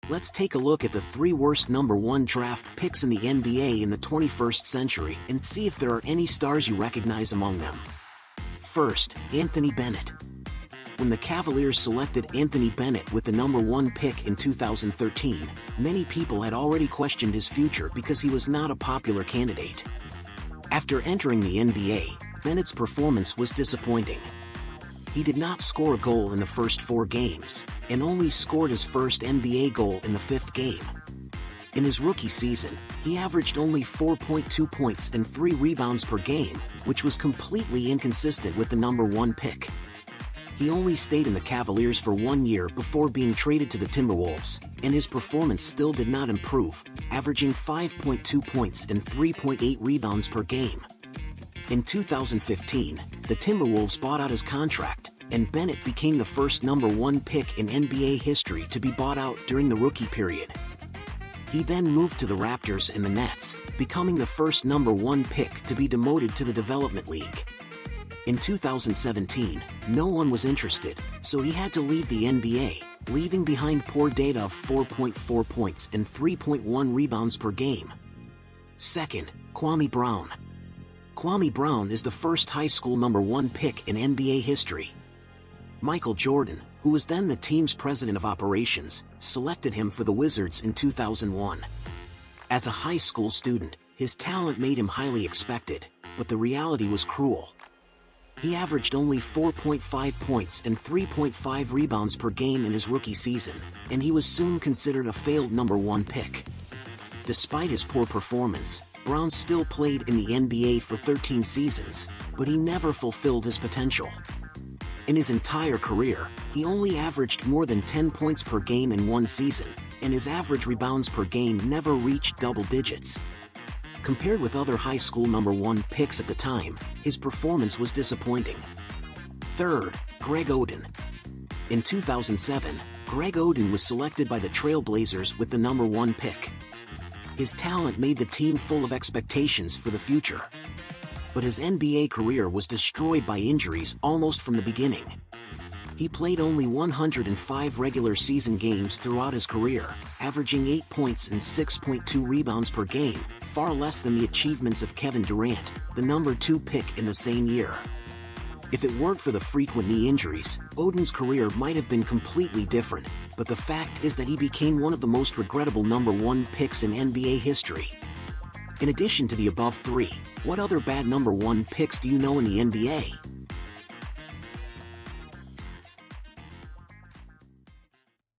Let's take a look at the 3 worst number 1 draft picks in the NBA in the 21st century and see if there are any stars you recognize among them. First, Anthony Bennett. When the Cavaliers selected Anthony Bennett with the number 1 pick in 2013, many people had already questioned his future because he was not a popular candidate. After entering the NBA, Bennett's performance was disappointing. He did not score a goal in the first 4 games, and only scored his first NBA goal in the 5th game. In his rookie season, he averaged only 4.2 points and 3 rebounds per game, which was completely inconsistent with the number 1 pick. He only stayed in the Cavaliers for 1 year before being traded to the Timberwolves, and his performance still did not improve, averaging 5.2 points and 3.8 rebounds per game. In 2015, the Timberwolves bought out his contract, and Bennett became the first number 1 pick in NBA history to be bought out during the rookie period. He then moved to the Raptors and the Nets, becoming the first number 1 pick to be demoted to the Development League. In 2017, no one was interested, so he had to leave the NBA, leaving behind poor data of 4.4 points and 3.1 rebounds per game. Second, Kwame Brown. Kwame Brown is the first high school number 1 pick in NBA history. Michael Jordan, who was then the team's president of operations, selected him for the Wizards in 2001. As a high school student, his talent made him highly expected, but the reality was cruel. He averaged only 4.5 points and 3.5 rebounds per game in his rookie season, and he was soon considered a failed number 1 pick. Despite his poor performance, Brown still played in the NBA for 13 seasons, but he never fulfilled his potential. In his entire career, he only averaged more than 10 points per game in 1 season, and his average rebounds per game never reached double digits. Compared with other high school number 1 picks at the time, his performance was disappointing. Third, Greg Oden. In 2007, Greg Oden was selected by the Trail Blazers with the number 1 pick. His talent made the team full of expectations for the future. But his NBA career was destroyed by injuries almost from the beginning. He played only 105 regular season games throughout his career, averaging 8 points and 6.2 rebounds per game, far less than the achievements of Kevin Durant, the number 2 pick in the same year. If it weren't for the frequent knee injuries, Oden's career might have been completely different, but the fact is that he became one of the most regrettable number 1 picks in NBA history. In addition to the above 3, what other bad number 1 picks do you know in the NBA?